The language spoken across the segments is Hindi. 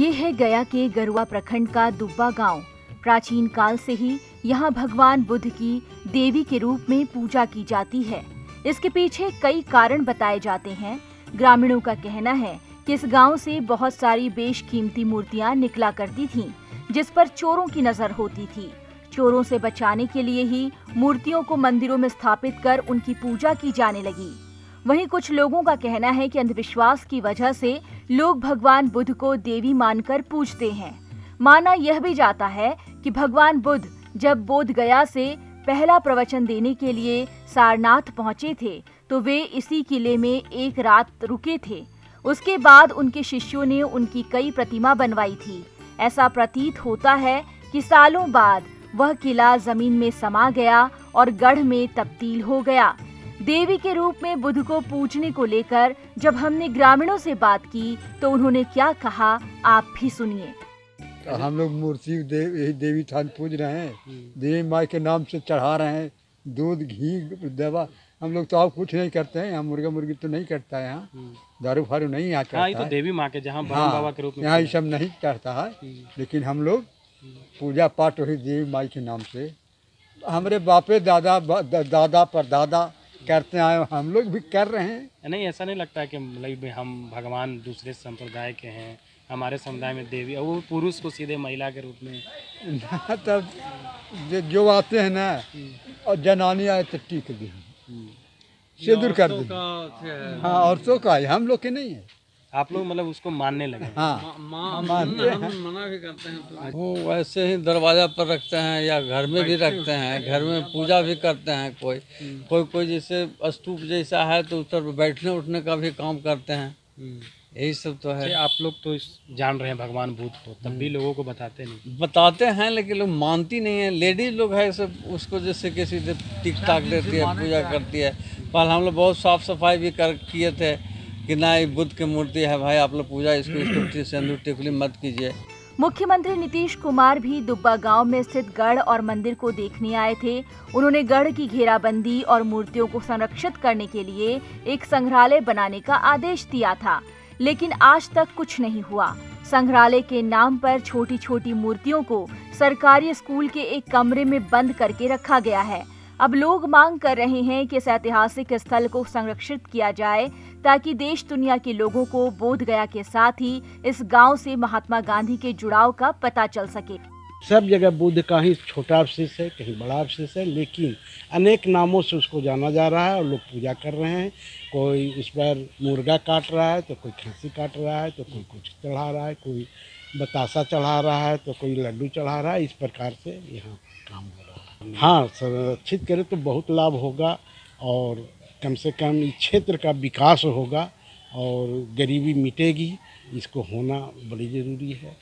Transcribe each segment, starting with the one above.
ये है गया के गरुआ प्रखंड का दुब्बा गांव। प्राचीन काल से ही यहाँ भगवान बुद्ध की देवी के रूप में पूजा की जाती है। इसके पीछे कई कारण बताए जाते हैं। ग्रामीणों का कहना है कि इस गांव से बहुत सारी बेशकीमती मूर्तियां निकला करती थीं, जिस पर चोरों की नजर होती थी। चोरों से बचाने के लिए ही मूर्तियों को मंदिरों में स्थापित कर उनकी पूजा की जाने लगी। वहीं कुछ लोगों का कहना है कि अंधविश्वास की वजह से लोग भगवान बुद्ध को देवी मानकर पूजते हैं। माना यह भी जाता है कि भगवान बुद्ध जब बोध गया से पहला प्रवचन देने के लिए सारनाथ पहुंचे थे, तो वे इसी किले में एक रात रुके थे। उसके बाद उनके शिष्यों ने उनकी कई प्रतिमा बनवाई थी। ऐसा प्रतीत होता है कि सालों बाद वह किला जमीन में समा गया और गढ़ में तब्दील हो गया। देवी के रूप में बुद्ध को पूजने को लेकर जब हमने ग्रामीणों से बात की तो उन्होंने क्या कहा, आप भी सुनिए। हम लोग मूर्ति देवी थान पूज रहे हैं, देवी माई के नाम से चढ़ा रहे हैं, दूध घी दवा। हम लोग तो आप कुछ नहीं करते हैं, यहाँ मुर्गा मुर्गी तो नहीं करता है, यहाँ दारू फारू नहीं यहाँ चढ़ता है। तो देवी माँ के जहाँ बाबा के रूप में यहाँ ये सब नहीं चढ़ता है, लेकिन हम लोग पूजा पाठ वही देवी माई के नाम से हमारे बापे दादा दादा परदादा करते आए, हम लोग भी कर रहे हैं। नहीं, ऐसा नहीं लगता है कि मतलब हम भगवान दूसरे संप्रदाय के हैं, हमारे समुदाय में देवी और वो पुरुष को सीधे महिला के रूप में तब जो आते हैं ना और जनानी आए तो टीक दी सिंदूर कर दी। हाँ, औरतों का है, हम लोग के नहीं है। आप लोग मतलब उसको मानने लगे? हाँ, मानते हैं। मना भी करते हैं वो वैसे ही दरवाजा पर रखते हैं या घर में भी रखते हैं, घर में पूजा भी करते हैं। कोई जैसे स्तूप जैसा है तो उस पर बैठने उठने का भी काम करते हैं। यही सब तो है। आप लोग तो जान रहे हैं भगवान बुद्ध को, तब भी लोगों को बताते नहीं? बताते हैं लेकिन लोग मानती नहीं है। लेडीज लोग है सब उसको जैसे किसी से टिक टाक देती है, पूजा करती है। पहले हम लोग बहुत साफ सफाई भी किए थे कि ना ये बुद्ध की मूर्ति है भाई, आप लोग पूजा इसको सिंदूर टिकुली मत कीजिए। मुख्यमंत्री नीतीश कुमार भी दुब्बा गांव में स्थित गढ़ और मंदिर को देखने आए थे। उन्होंने गढ़ की घेराबंदी और मूर्तियों को संरक्षित करने के लिए एक संग्रहालय बनाने का आदेश दिया था, लेकिन आज तक कुछ नहीं हुआ। संग्रहालय के नाम पर छोटी छोटी मूर्तियों को सरकारी स्कूल के एक कमरे में बंद करके रखा गया है। अब लोग मांग कर रहे हैं कि इस ऐतिहासिक स्थल को संरक्षित किया जाए, ताकि देश दुनिया के लोगों को बोध गया के साथ ही इस गांव से महात्मा गांधी के जुड़ाव का पता चल सके। सब जगह बुद्ध का ही छोटा अवशेष है, कहीं बड़ा अवशेष है, लेकिन अनेक नामों से उसको जाना जा रहा है और लोग पूजा कर रहे हैं। कोई उस पर मुर्गा काट रहा है, तो कोई खस्सी काट रहा है, तो कोई कुछ चढ़ा रहा है, कोई बतासा चढ़ा रहा है, तो कोई लड्डू चढ़ा रहा है। इस प्रकार से यहाँ काम हो रहा है। हाँ, संरक्षित करें तो बहुत लाभ होगा और कम से कम इस क्षेत्र का विकास होगा और गरीबी मिटेगी। इसको होना बड़ी ज़रूरी है।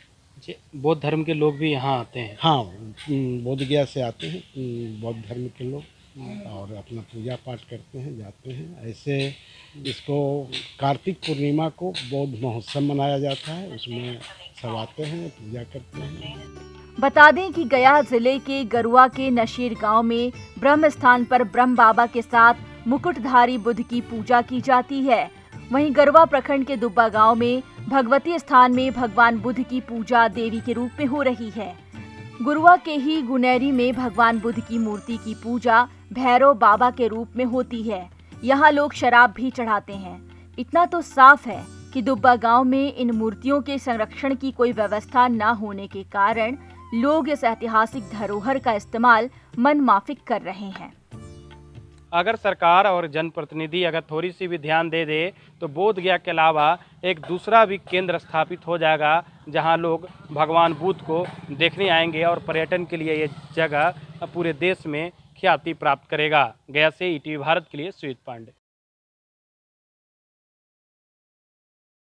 बौद्ध धर्म के लोग भी यहाँ आते हैं? हाँ, बोध गया से आते हैं बौद्ध धर्म के लोग और अपना पूजा पाठ करते हैं, जाते हैं। ऐसे इसको कार्तिक पूर्णिमा को बौद्ध महोत्सव मनाया जाता है, उसमें सब आते हैं, पूजा करते हैं। बता दें कि गया जिले के गरुआ के नशीर गांव में ब्रह्म स्थान पर ब्रह्म बाबा के साथ मुकुटधारी बुद्ध की पूजा की जाती है। वहीं गरुआ प्रखंड के दुब्बा गांव में भगवती स्थान में भगवान बुद्ध की पूजा देवी के रूप में हो रही है। गुरुआ के ही गुनेरी में भगवान बुद्ध की मूर्ति की पूजा भैरव बाबा के रूप में होती है। यहाँ लोग शराब भी चढ़ाते हैं। इतना तो साफ है कि दुब्बा गांव में इन मूर्तियों के संरक्षण की कोई व्यवस्था न होने के कारण लोग इस ऐतिहासिक धरोहर का इस्तेमाल मनमाफिक कर रहे हैं। अगर सरकार और जनप्रतिनिधि अगर थोड़ी सी भी ध्यान दे तो बोध गया के अलावा एक दूसरा भी केंद्र स्थापित हो जाएगा, जहां लोग भगवान बुद्ध को देखने आएंगे और पर्यटन के लिए ये जगह पूरे देश में ख्याति प्राप्त करेगा। गया से ईटीवी भारत के लिए सुजीत पांडे।